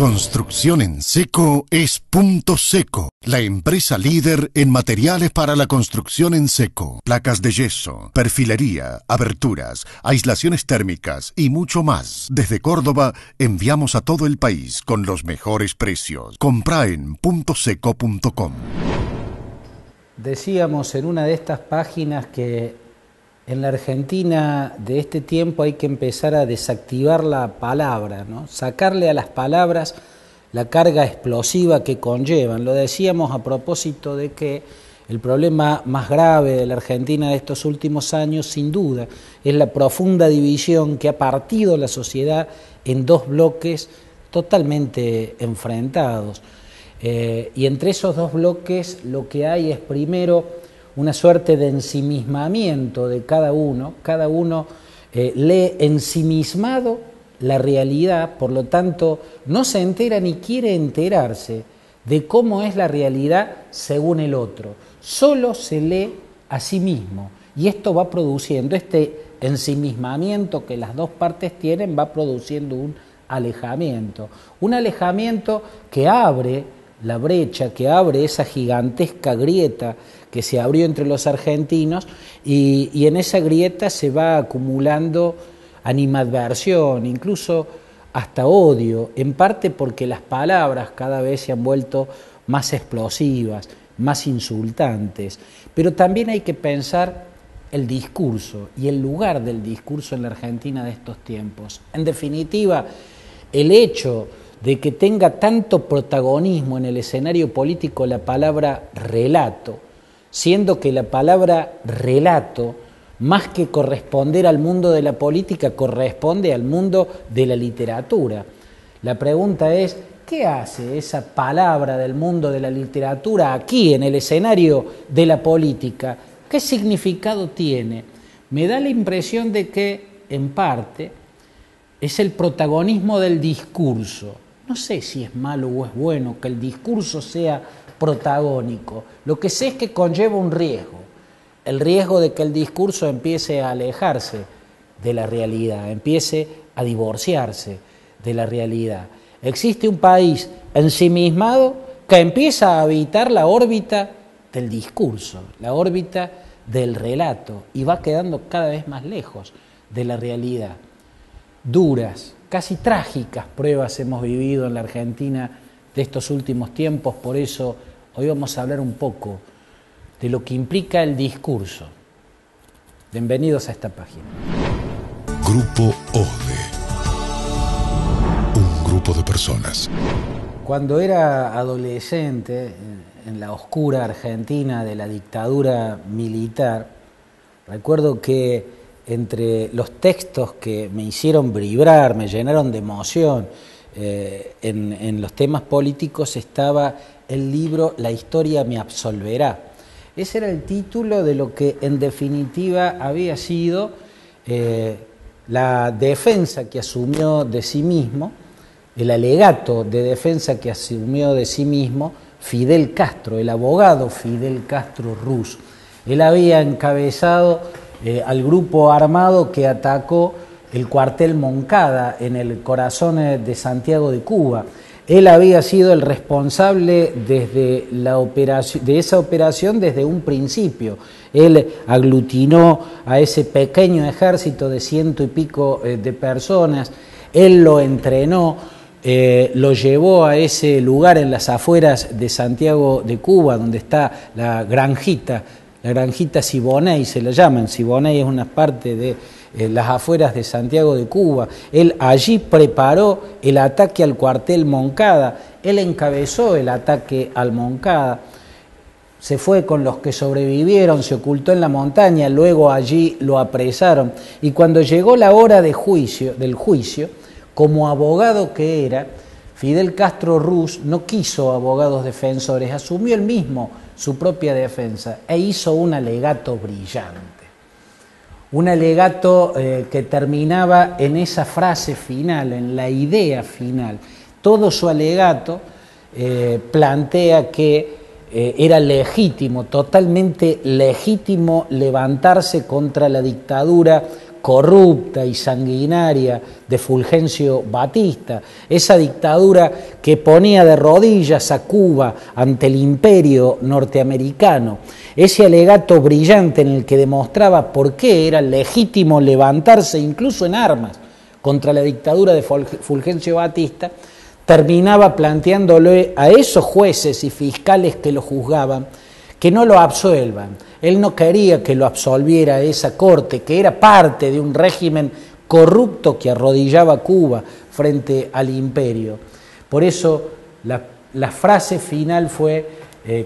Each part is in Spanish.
Construcción en seco es Punto Seco, la empresa líder en materiales para la construcción en seco, placas de yeso, perfilería, aberturas, aislaciones térmicas y mucho más. Desde Córdoba enviamos a todo el país con los mejores precios. Comprá en puntoseco.com. Decíamos en una de estas páginas que en la Argentina de este tiempo hay que empezar a desactivar la palabra, ¿no? Sacarle a las palabras la carga explosiva que conllevan. Lo decíamos a propósito de que el problema más grave de la Argentina de estos últimos años, sin duda, es la profunda división que ha partido la sociedad en dos bloques totalmente enfrentados. Y entre esos dos bloques lo que hay es primero una suerte de ensimismamiento de cada uno lee ensimismado la realidad, por lo tanto no se entera ni quiere enterarse de cómo es la realidad según el otro, solo se lee a sí mismo y esto va produciendo, este ensimismamiento que las dos partes tienen va produciendo un alejamiento que abre la brecha, que abre esa gigantesca grieta que se abrió entre los argentinos y en esa grieta se va acumulando animadversión, incluso hasta odio, en parte porque las palabras cada vez se han vuelto más explosivas, más insultantes, pero también hay que pensar el discurso y el lugar del discurso en la Argentina de estos tiempos. En definitiva, el hecho de que tenga tanto protagonismo en el escenario político la palabra relato, siendo que la palabra relato, más que corresponder al mundo de la política, corresponde al mundo de la literatura. La pregunta es, ¿qué hace esa palabra del mundo de la literatura aquí, en el escenario de la política? ¿Qué significado tiene? Me da la impresión de que, en parte, es el protagonismo del discurso. No sé si es malo o es bueno que el discurso sea protagónico. Lo que sé es que conlleva un riesgo, el riesgo de que el discurso empiece a alejarse de la realidad, empiece a divorciarse de la realidad. Existe un país ensimismado que empieza a habitar la órbita del discurso, la órbita del relato, y va quedando cada vez más lejos de la realidad. Duras, casi trágicas pruebas hemos vivido en la Argentina de estos últimos tiempos, por eso hoy vamos a hablar un poco de lo que implica el discurso. Bienvenidos a esta página. Grupo ODE. Un grupo de personas. Cuando era adolescente, en la oscura Argentina de la dictadura militar, recuerdo que entre los textos que me hicieron vibrar, me llenaron de emoción en los temas políticos, estaba el libro La historia me absolverá. Ese era el título de lo que en definitiva había sido la defensa que asumió de sí mismo, el alegato de defensa que asumió de sí mismo Fidel Castro, el abogado Fidel Castro Ruz. Él había encabezado al grupo armado que atacó el cuartel Moncada en el corazón de Santiago de Cuba. Él había sido el responsable desde de esa operación desde un principio. Él aglutinó a ese pequeño ejército de 100 y pico de personas, él lo entrenó, lo llevó a ese lugar en las afueras de Santiago de Cuba, donde está la granjita Siboney, se la llaman. Siboney es una parte de las afueras de Santiago de Cuba. Él allí preparó el ataque al cuartel Moncada, él encabezó el ataque al Moncada, se fue con los que sobrevivieron, se ocultó en la montaña, luego allí lo apresaron y cuando llegó la hora del juicio, como abogado que era, Fidel Castro Ruz no quiso abogados defensores, asumió él mismo su propia defensa e hizo un alegato brillante. Un alegato que terminaba en esa frase final, en la idea final. Todo su alegato plantea que era legítimo, totalmente legítimo levantarse contra la dictadura corrupta y sanguinaria de Fulgencio Batista, esa dictadura que ponía de rodillas a Cuba ante el imperio norteamericano, ese alegato brillante en el que demostraba por qué era legítimo levantarse incluso en armas contra la dictadura de Fulgencio Batista, terminaba planteándole a esos jueces y fiscales que lo juzgaban que no lo absuelvan. Él no quería que lo absolviera esa corte, que era parte de un régimen corrupto que arrodillaba a Cuba frente al imperio. Por eso la frase final fue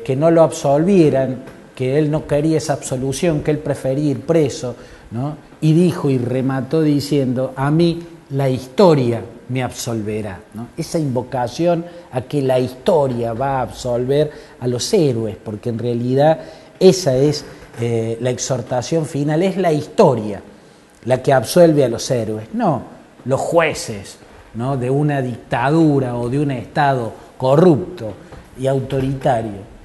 que no lo absolvieran, que él no quería esa absolución, que él prefería ir preso, ¿no? Y dijo y remató diciendo: a mí la historia me absolverá, ¿no? Esa invocación a que la historia va a absolver a los héroes, porque en realidad esa es la exhortación final, es la historia la que absuelve a los héroes, no los jueces, ¿no?, de una dictadura o de un Estado corrupto y autoritario.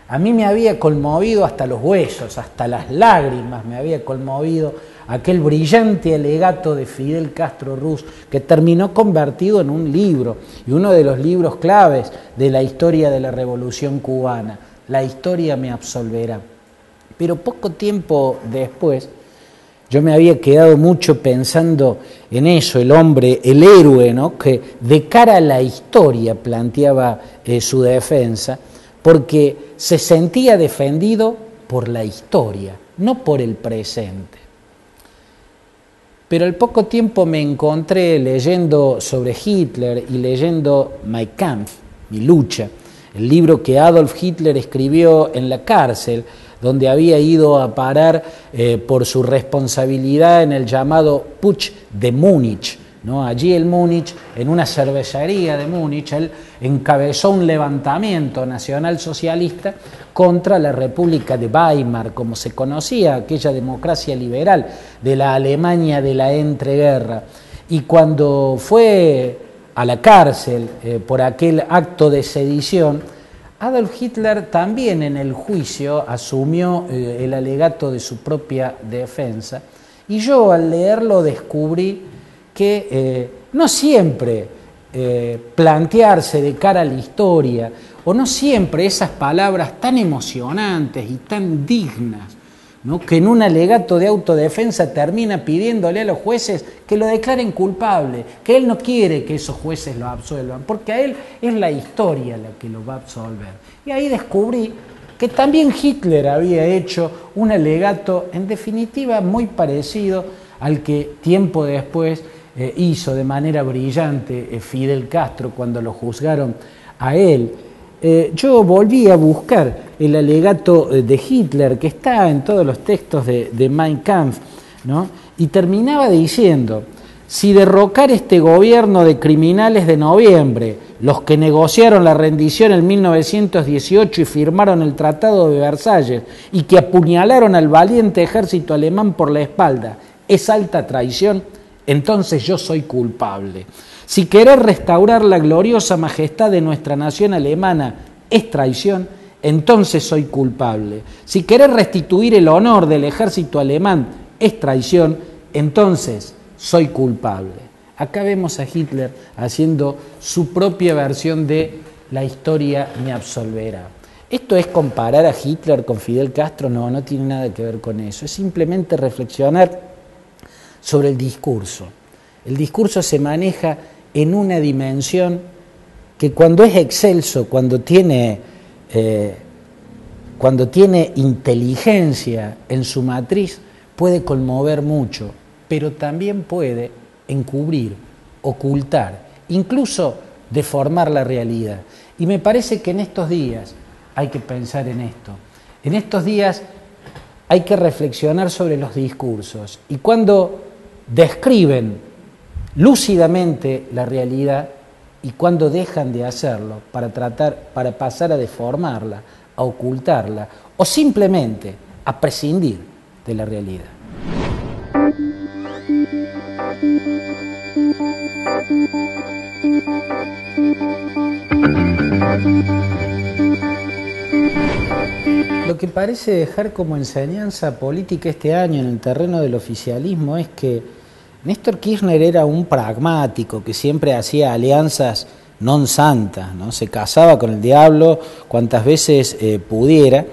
A mí me había conmovido hasta los huesos, hasta las lágrimas me había conmovido aquel brillante alegato de Fidel Castro Ruz, que terminó convertido en un libro, y uno de los libros claves de la historia de la Revolución Cubana. La historia me absolverá. Pero poco tiempo después, yo me había quedado mucho pensando en eso, el hombre, el héroe, ¿no?, que de cara a la historia planteaba su defensa, porque se sentía defendido por la historia, no por el presente. Pero al poco tiempo me encontré leyendo sobre Hitler y leyendo Mein Kampf, Mi lucha, el libro que Adolf Hitler escribió en la cárcel, donde había ido a parar por su responsabilidad en el llamado Putsch de Múnich, ¿no? Allí en Múnich, en una cervecería de Múnich, él encabezó un levantamiento nacionalsocialista contra la República de Weimar, como se conocía, aquella democracia liberal de la Alemania de la entreguerra. Y cuando fue a la cárcel por aquel acto de sedición, Adolf Hitler también en el juicio asumió el alegato de su propia defensa, y yo al leerlo descubrí que no siempre plantearse de cara a la historia, o no siempre esas palabras tan emocionantes y tan dignas, ¿no?, que en un alegato de autodefensa termina pidiéndole a los jueces que lo declaren culpable, que él no quiere que esos jueces lo absuelvan, porque a él es la historia la que lo va a absolver. Y ahí descubrí que también Hitler había hecho un alegato, en definitiva, muy parecido al que tiempo después hizo de manera brillante Fidel Castro cuando lo juzgaron a él. Yo volví a buscar el alegato de Hitler, que está en todos los textos de Mein Kampf, ¿no?, y terminaba diciendo: si derrocar este gobierno de criminales de noviembre, los que negociaron la rendición en 1918 y firmaron el Tratado de Versalles y que apuñalaron al valiente ejército alemán por la espalda, es alta traición, entonces yo soy culpable. Si querer restaurar la gloriosa majestad de nuestra nación alemana es traición, entonces soy culpable. Si querer restituir el honor del ejército alemán es traición, entonces soy culpable. Acá vemos a Hitler haciendo su propia versión de la historia me absolverá. ¿Esto es comparar a Hitler con Fidel Castro? No, no tiene nada que ver con eso. Es simplemente reflexionar sobre el discurso. El discurso se maneja en una dimensión que cuando es excelso, cuando tiene inteligencia en su matriz, puede conmover mucho, pero también puede encubrir, ocultar, incluso deformar la realidad. Y me parece que en estos días hay que pensar en esto. En estos días hay que reflexionar sobre los discursos, y cuando describen lúcidamente la realidad y cuando dejan de hacerlo para pasar a deformarla, a ocultarla o simplemente a prescindir de la realidad. Lo que parece dejar como enseñanza política este año en el terreno del oficialismo es que Néstor Kirchner era un pragmático que siempre hacía alianzas non santas, ¿no? Se casaba con el diablo cuantas veces pudiera,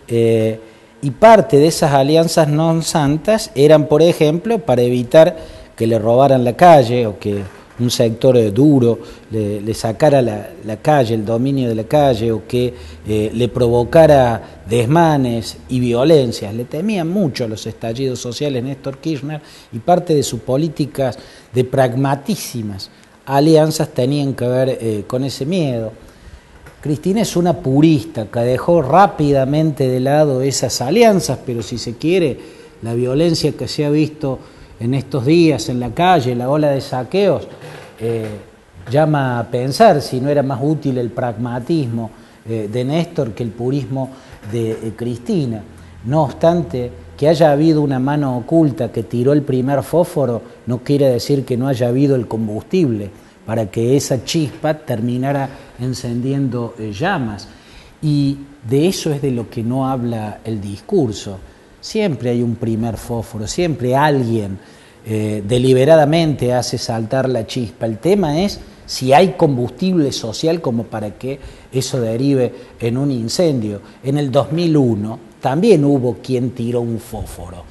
y parte de esas alianzas non santas eran, por ejemplo, para evitar que le robaran la calle o que un sector duro le sacara la calle, el dominio de la calle, o que le provocara desmanes y violencias. Le temían mucho los estallidos sociales Néstor Kirchner, y parte de sus políticas de pragmatísimas alianzas tenían que ver con ese miedo. Cristina es una purista que dejó rápidamente de lado esas alianzas, pero si se quiere, la violencia que se ha visto en estos días en la calle, la ola de saqueos, llama a pensar si no era más útil el pragmatismo de Néstor que el purismo de Cristina. No obstante, que haya habido una mano oculta que tiró el primer fósforo no quiere decir que no haya habido el combustible para que esa chispa terminara encendiendo llamas. Y de eso es de lo que no habla el discurso. Siempre hay un primer fósforo, siempre alguien deliberadamente hace saltar la chispa. El tema es si hay combustible social como para que eso derive en un incendio. En el 2001 también hubo quien tiró un fósforo.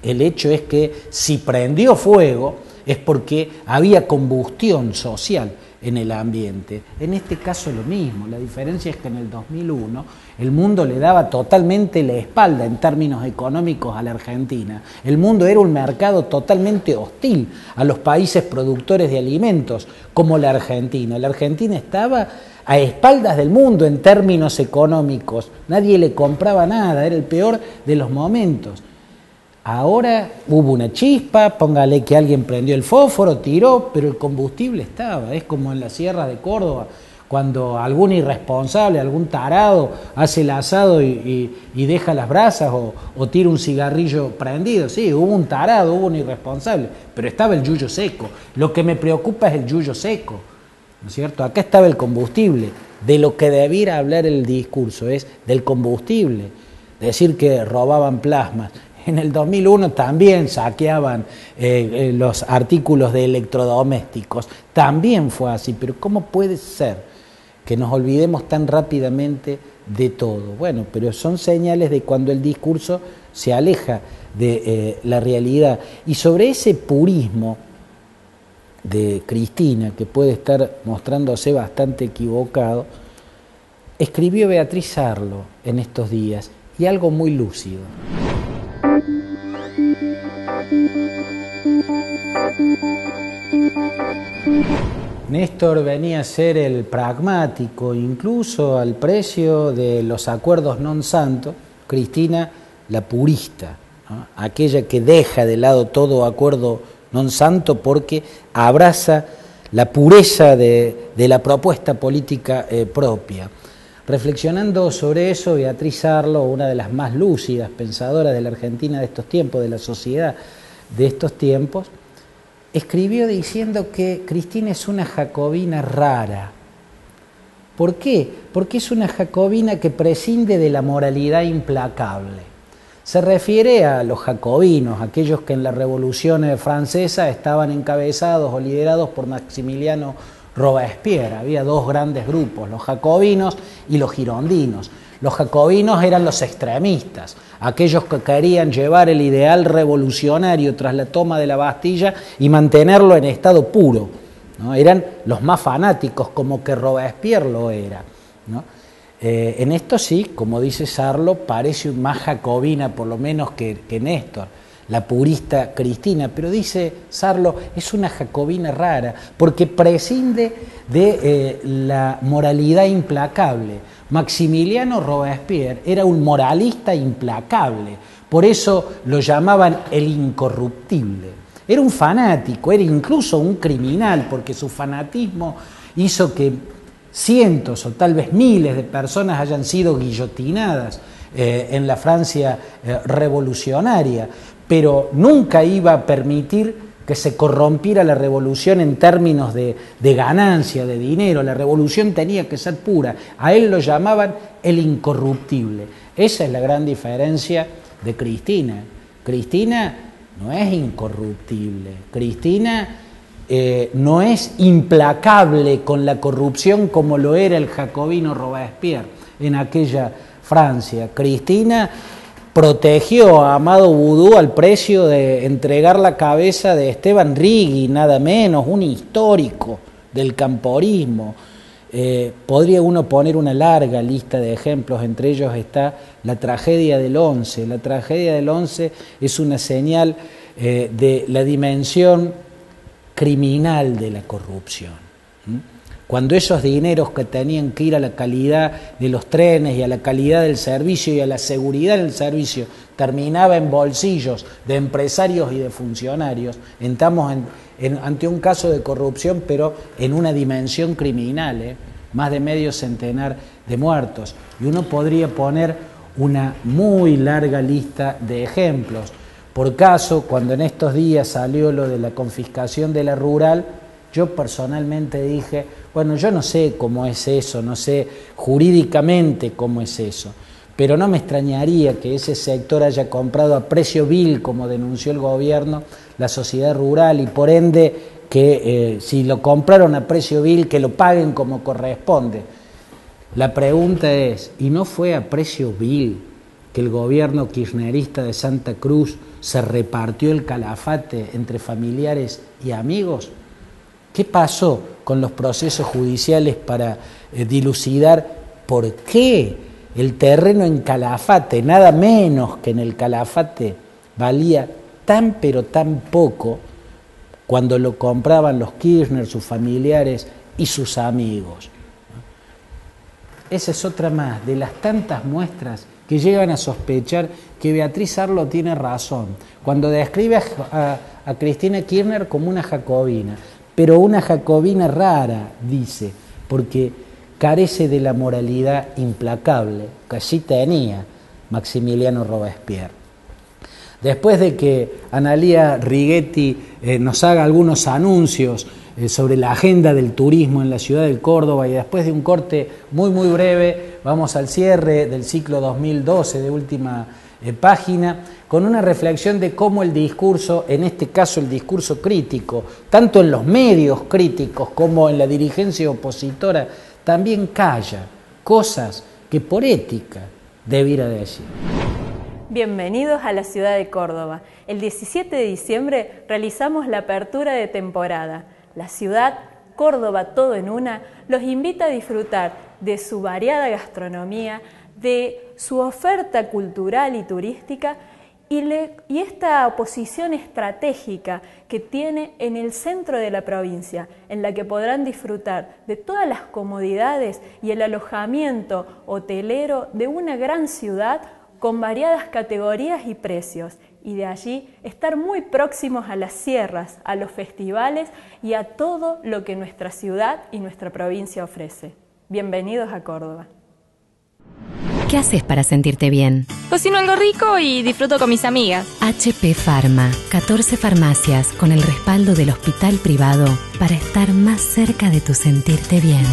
El hecho es que si prendió fuego es porque había combustión social en el ambiente. En este caso lo mismo, la diferencia es que en el 2001 el mundo le daba totalmente la espalda en términos económicos a la Argentina. El mundo era un mercado totalmente hostil a los países productores de alimentos como la Argentina. La Argentina estaba a espaldas del mundo en términos económicos, nadie le compraba nada, era el peor de los momentos. Ahora hubo una chispa, póngale que alguien prendió el fósforo, tiró, pero el combustible estaba. Es como en la Sierra de Córdoba, cuando algún irresponsable, algún tarado hace el asado y deja las brasas o tira un cigarrillo prendido. Sí, hubo un tarado, hubo un irresponsable, pero estaba el yuyo seco. Lo que me preocupa es el yuyo seco, ¿no es cierto? Acá estaba el combustible. De lo que debiera hablar el discurso es del combustible, decir que robaban plasmas. En el 2001 también saqueaban los artículos de electrodomésticos, también fue así, pero ¿cómo puede ser que nos olvidemos tan rápidamente de todo? Bueno, pero son señales de cuando el discurso se aleja de la realidad. Y sobre ese purismo de Cristina, que puede estar mostrándose bastante equivocado, escribió Beatriz Arlo en estos días, y algo muy lúcido. Néstor venía a ser el pragmático, incluso al precio de los acuerdos non santos. Cristina, la purista, ¿no? Aquella que deja de lado todo acuerdo non santo porque abraza la pureza de la propuesta política propia. Reflexionando sobre eso, Beatriz Arlo, una de las más lúcidas pensadoras de la Argentina de estos tiempos, de la sociedad de estos tiempos, escribió diciendo que Cristina es una jacobina rara. ¿Por qué? Porque es una jacobina que prescinde de la moralidad implacable. Se refiere a los jacobinos, aquellos que en la Revolución Francesa estaban encabezados o liderados por Maximiliano Robespierre. Había dos grandes grupos, los jacobinos y los girondinos. Los jacobinos eran los extremistas, aquellos que querían llevar el ideal revolucionario tras la toma de la Bastilla y mantenerlo en estado puro, ¿no? Eran los más fanáticos, como que Robespierre lo era, ¿no? En esto sí, como dice Sarlo, parece más jacobina por lo menos que Néstor, la purista Cristina, pero dice Sarlo, es una jacobina rara, porque prescinde de la moralidad implacable. Maximiliano Robespierre era un moralista implacable, por eso lo llamaban el incorruptible. Era un fanático, era incluso un criminal, porque su fanatismo hizo que cientos o tal vez miles de personas hayan sido guillotinadas en la Francia revolucionaria, pero nunca iba a permitir que se corrompiera la revolución en términos de ganancia, de dinero. La revolución tenía que ser pura. A él lo llamaban el incorruptible. Esa es la gran diferencia de Cristina. Cristina no es incorruptible. Cristina no es implacable con la corrupción como lo era el jacobino Robespierre en aquella Francia. Cristina protegió a Amado Boudou al precio de entregar la cabeza de Esteban Rigui, nada menos, un histórico del camporismo. Podría uno poner una larga lista de ejemplos, entre ellos está la tragedia del 11. La tragedia del 11 es una señal de la dimensión criminal de la corrupción. Cuando esos dineros que tenían que ir a la calidad de los trenes y a la calidad del servicio y a la seguridad del servicio terminaba en bolsillos de empresarios y de funcionarios, estamos ante un caso de corrupción, pero en una dimensión criminal, más de medio centenar de muertos. Y uno podría poner una muy larga lista de ejemplos. Por caso, cuando en estos días salió lo de la confiscación de la rural, yo personalmente dije, bueno, yo no sé cómo es eso, no sé jurídicamente cómo es eso, pero no me extrañaría que ese sector haya comprado a precio vil, como denunció el gobierno, la sociedad rural, y por ende que si lo compraron a precio vil, que lo paguen como corresponde. La pregunta es, ¿y no fue a precio vil que el gobierno kirchnerista de Santa Cruz se repartió el calafate entre familiares y amigos? ¿Qué pasó con los procesos judiciales para dilucidar por qué el terreno en Calafate, nada menos que en el Calafate, valía tan pero tan poco cuando lo compraban los Kirchner, sus familiares y sus amigos? Esa es otra más de las tantas muestras que llegan a sospechar que Beatriz Arlo tiene razón cuando describe a Cristina Kirchner como una jacobina, pero una jacobina rara, dice, porque carece de la moralidad implacable que allí tenía Maximiliano Robespierre. Después de que Analía Righetti nos haga algunos anuncios sobre la agenda del turismo en la ciudad de Córdoba, y después de un corte muy muy breve vamos al cierre del ciclo 2012 de Última Página, con una reflexión de cómo el discurso, en este caso el discurso crítico, tanto en los medios críticos como en la dirigencia opositora, también calla cosas que por ética debiera decir. Bienvenidos a la ciudad de Córdoba. El 17 de diciembre realizamos la apertura de temporada. La ciudad, Córdoba todo en una, los invita a disfrutar de su variada gastronomía, de su oferta cultural y turística y esta posición estratégica que tiene en el centro de la provincia, en la que podrán disfrutar de todas las comodidades y el alojamiento hotelero de una gran ciudad con variadas categorías y precios, y de allí estar muy próximos a las sierras, a los festivales y a todo lo que nuestra ciudad y nuestra provincia ofrece. Bienvenidos a Córdoba. ¿Qué haces para sentirte bien? Cocino algo rico y disfruto con mis amigas. HP Pharma, 14 farmacias con el respaldo del hospital privado para estar más cerca de tu sentirte bien.